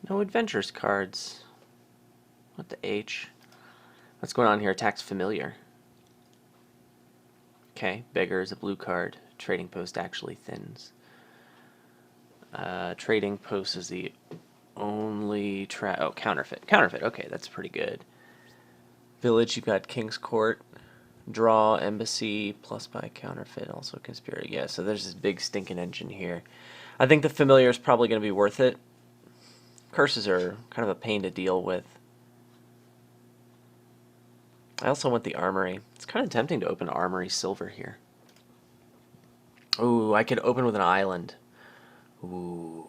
No adventures cards. What the H? What's going on here? Attacks familiar. Okay, beggar is a blue card. Trading post actually thins. Trading post is the only oh, counterfeit. Counterfeit, okay, that's pretty good. Village, you've got King's Court. Draw, embassy, plus by counterfeit, also conspiracy. Yeah, so there's this big stinking engine here. I think the familiar is probably going to be worth it. Curses are kind of a pain to deal with. I also want the armory. It's kind of tempting to open armory silver here. Ooh, I could open with an island. Ooh,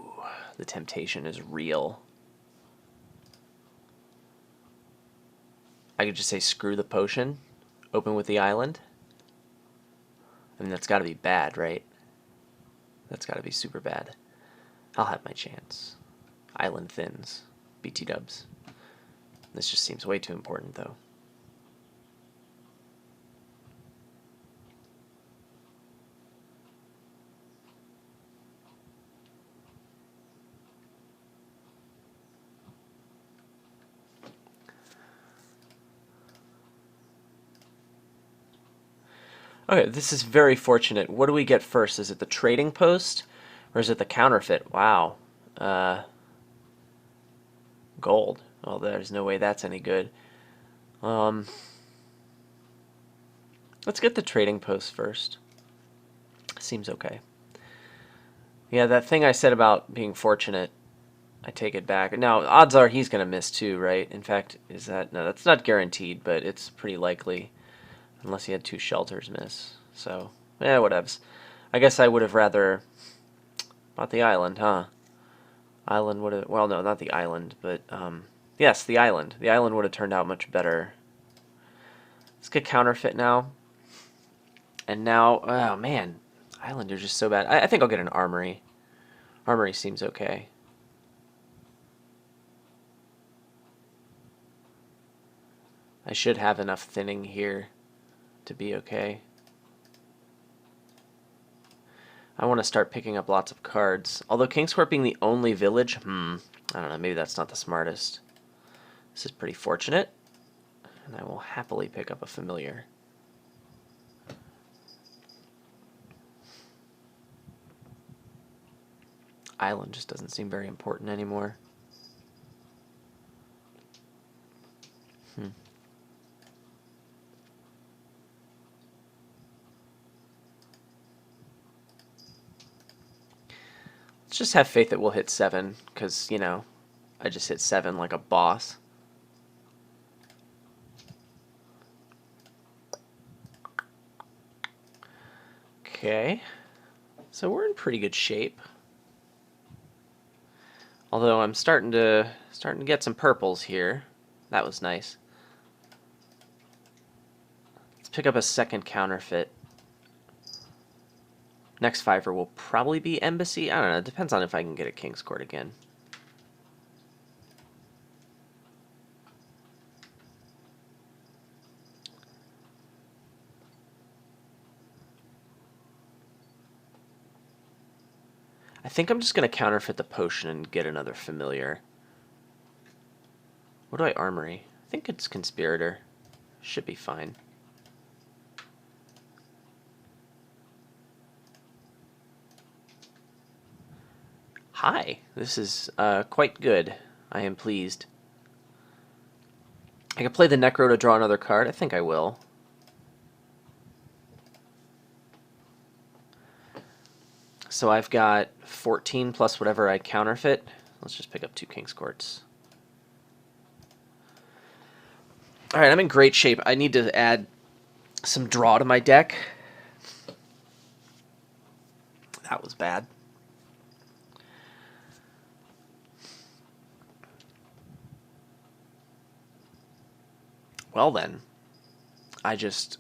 the temptation is real. I could just say screw the potion, open with the island. I mean, that's got to be bad, right? That's got to be super bad. I'll have my chance. Island thins. BT dubs. This just seems way too important, though. Okay, this is very fortunate. What do we get first? Is it the trading post? Or is it the counterfeit? Wow. Gold. Well, there's no way that's any good. Let's get the trading post first. Seems okay. Yeah, that thing I said about being fortunate, I take it back. Now, odds are he's going to miss too, right? In fact, is that... No, that's not guaranteed, but it's pretty likely. Unless he had 2 shelters miss. So, whatevs. I guess I would have rather bought the island, huh? Island would have... Well, no, not the island, but... yes, the island. The island would have turned out much better. Let's get counterfeit now. And now... Oh, man. Island are just so bad. I think I'll get an armory. Armory seems okay. I should have enough thinning here to be okay. I want to start picking up lots of cards. Although King's Court being the only village, I don't know, maybe that's not the smartest. This is pretty fortunate. And I will happily pick up a familiar. Island just doesn't seem very important anymore. Let's just have faith that we'll hit 7, because, you know, I just hit 7 like a boss. Okay. So we're in pretty good shape. Although I'm starting to get some purples here. That was nice. Let's pick up a second counterfeit. Next 5er will probably be Embassy. I don't know. It depends on if I can get a King's Court again. I think I'm just going to counterfeit the potion and get another familiar. What do I armory? I think it's Conspirator. Should be fine. Hi, this is quite good. I am pleased. I could play the Necro to draw another card. I think I will. So I've got 14 plus whatever I counterfeit. Let's just pick up 2 King's Courts. Alright, I'm in great shape. I need to add some draw to my deck. That was bad. Well then, I just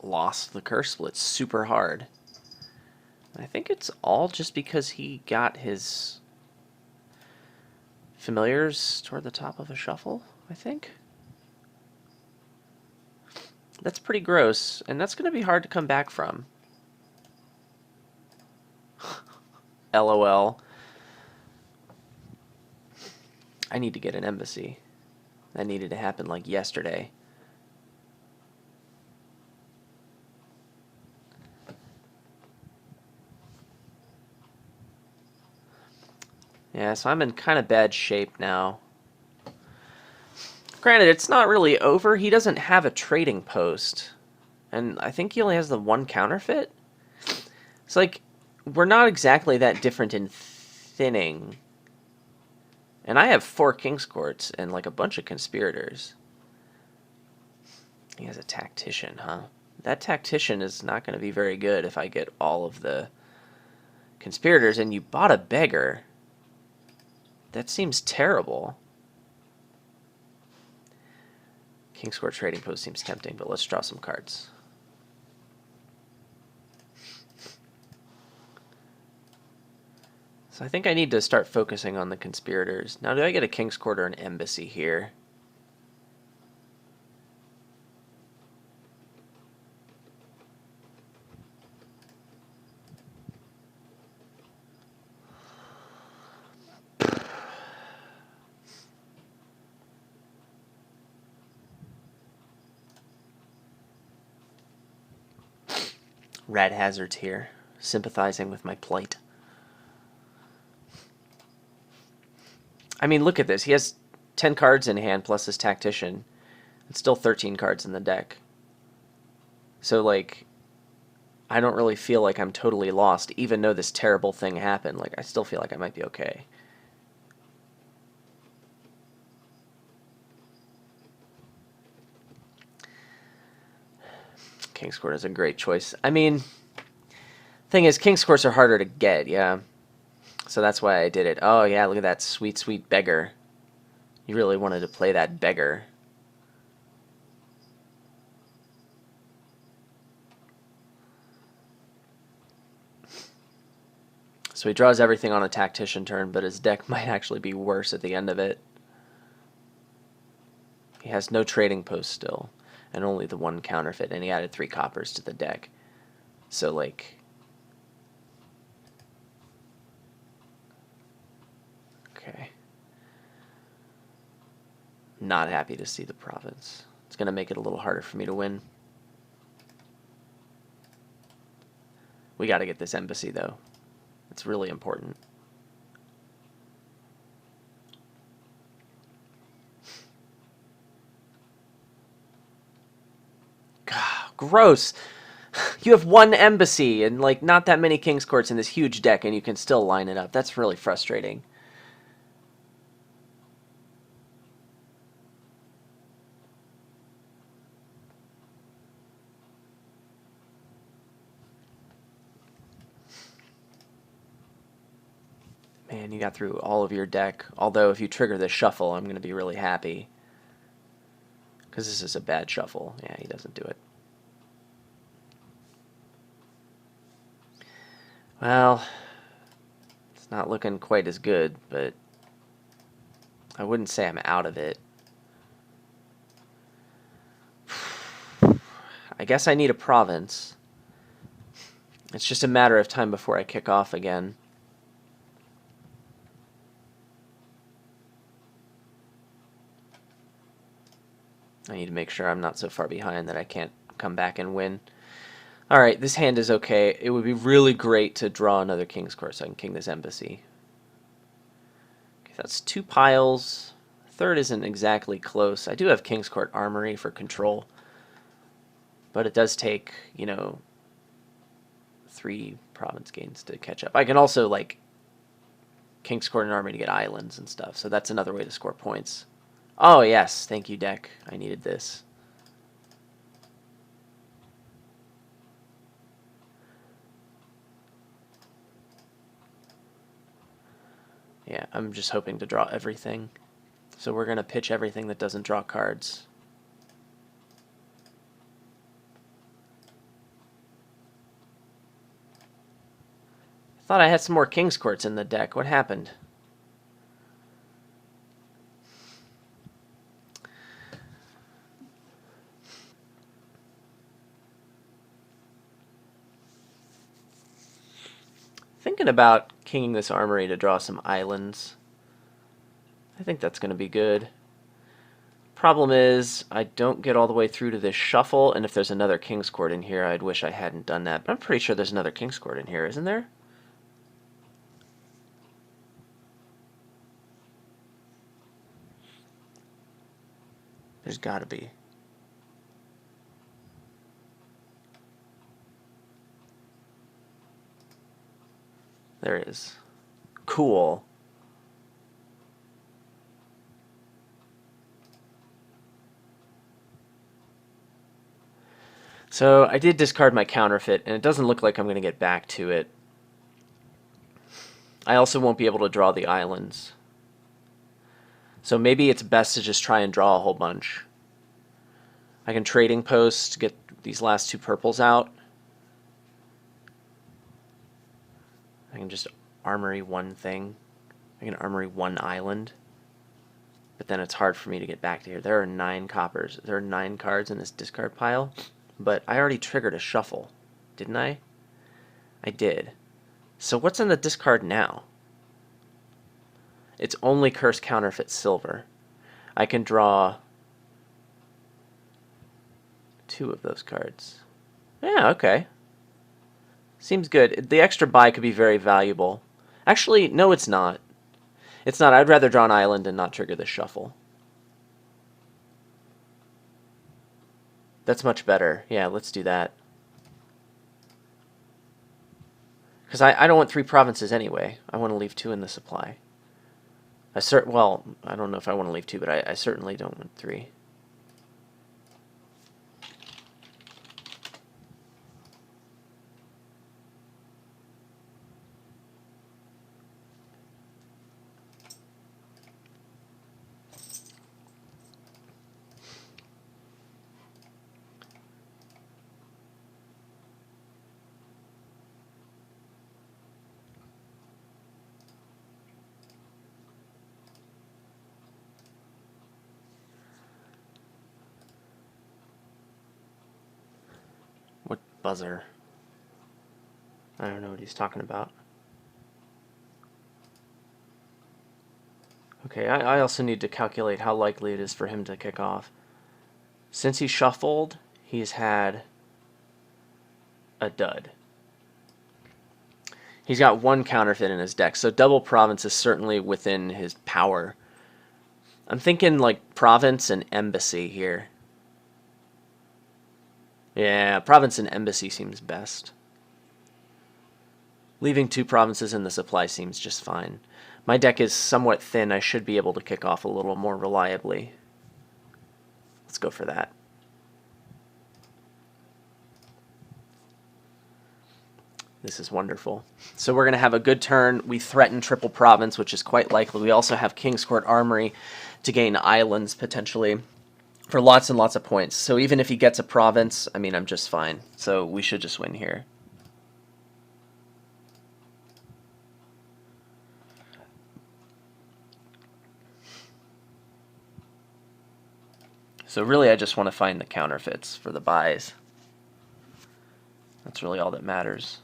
lost the curse split super hard. I think it's all just because he got his familiars toward the top of a shuffle, I think. That's pretty gross, and that's going to be hard to come back from. LOL. I need to get an embassy. That needed to happen like yesterday. Yeah, so I'm in kind of bad shape now. Granted, it's not really over. He doesn't have a trading post. And I think he only has the one counterfeit. It's like, we're not exactly that different in thinning. And I have 4 King's Courts and like a bunch of conspirators. He has a tactician, huh? That tactician is not going to be very good if I get all of the conspirators. And you bought a beggar. That seems terrible. King's Court trading post seems tempting, but let's draw some cards. So I think I need to start focusing on the conspirators. Now, do I get a King's Court or an embassy here? Rat Hazard's here, sympathizing with my plight. I mean, look at this. He has 10 cards in hand plus his tactician. It's still 13 cards in the deck. So, like, I don't really feel like I'm totally lost, even though this terrible thing happened. Like, I still feel like I might be okay. King's Court is a great choice. I mean, thing is, King's Courts are harder to get, yeah. So that's why I did it. Oh, yeah, look at that sweet, sweet beggar. You really wanted to play that beggar. So he draws everything on a tactician turn, but his deck might actually be worse at the end of it. He has no trading post still, and only the one counterfeit, and he added 3 coppers to the deck. So, like... Okay. Not happy to see the province. It's going to make it a little harder for me to win. We got to get this embassy, though. It's really important. God, gross. You have 1 embassy and like not that many King's Courts in this huge deck, and you can still line it up. That's really frustrating. Man, you got through all of your deck. Although if you trigger the shuffle, I'm going to be really happy. Because this is a bad shuffle. Yeah, he doesn't do it. Well, it's not looking quite as good, but I wouldn't say I'm out of it. I guess I need a province. It's just a matter of time before I kick off again. I need to make sure I'm not so far behind that I can't come back and win. Alright, this hand is okay. It would be really great to draw another King's Court so I can king this embassy. Okay, that's 2 piles. Third isn't exactly close. I do have King's Court Armory for control. But it does take, you know, 3 province gains to catch up. I can also, like, King's Court and Armory to get islands and stuff. So that's another way to score points. Oh, yes. Thank you, deck. I needed this. Yeah, I'm just hoping to draw everything. So we're going to pitch everything that doesn't draw cards. I thought I had some more King's Courts in the deck. What happened? Thinking about kinging this armory to draw some islands. I think that's going to be good. Problem is, I don't get all the way through to this shuffle, and if there's another King's Court in here, I'd wish I hadn't done that. But I'm pretty sure there's another King's Court in here, isn't there? There's got to be. There is. Cool. So I did discard my counterfeit, and it doesn't look like I'm going to get back to it. I also won't be able to draw the islands. So maybe it's best to just try and draw a whole bunch. I can trading post, get these last two purples out. I can just armory one thing. I can armory one island. But then it's hard for me to get back to here. There are 9 coppers. There are 9 cards in this discard pile. But I already triggered a shuffle, didn't I? I did. So what's in the discard now? It's only Curse Counterfeit Silver. I can draw 2 of those cards. Yeah, okay. Seems good. The extra buy could be very valuable. Actually, no, it's not. It's not. I'd rather draw an island and not trigger the shuffle. That's much better. Yeah, let's do that. Because I don't want 3 provinces anyway. I want to leave 2 in the supply. Well, I don't know if I want to leave 2, but I certainly don't want 3. What buzzer? I don't know what he's talking about. Okay, I also need to calculate how likely it is for him to kick off. Since he shuffled, he's had a dud. He's got 1 counterfeit in his deck, so double province is certainly within his power. I'm thinking like province and embassy here. Yeah, province and embassy seems best. Leaving 2 provinces in the supply seems just fine. My deck is somewhat thin. I should be able to kick off a little more reliably. Let's go for that. This is wonderful. So we're going to have a good turn. We threaten triple province, which is quite likely. We also have King's Court Armory to gain islands, potentially, for lots and lots of points. So even if he gets a province, I mean, I'm just fine. So we should just win here. So really, I just want to find the counterfeits for the buys. That's really all that matters.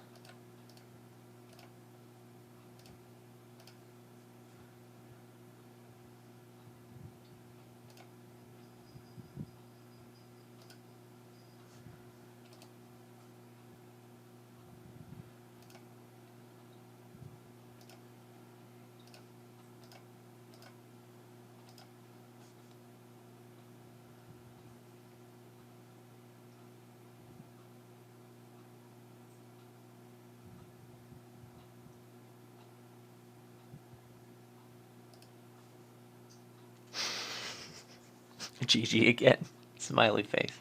GG again. Smiley face.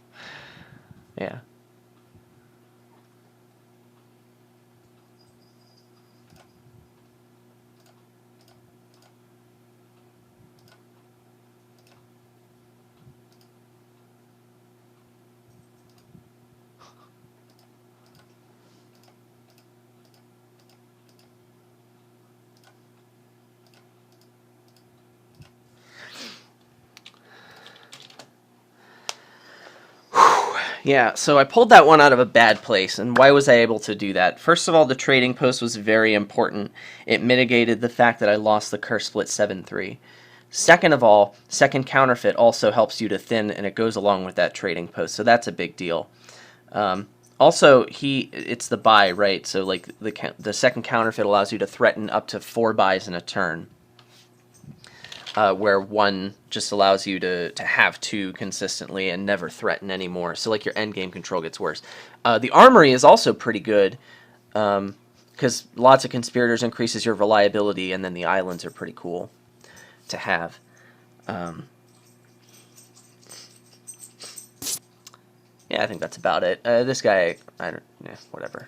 Yeah. Yeah, so I pulled that one out of a bad place, and why was I able to do that? First of all, the trading post was very important. It mitigated the fact that I lost the curse split 7-3. Second of all, second counterfeit also helps you to thin, and it goes along with that trading post, so that's a big deal. Also, it's the buy, right? So like the second counterfeit allows you to threaten up to 4 buys in a turn, where one just allows you to have 2 consistently and never threaten anymore. So like your end game control gets worse. The armory is also pretty good, because lots of conspirators increases your reliability, and then the islands are pretty cool to have. Yeah, I think that's about it. This guy, I don't, yeah, whatever.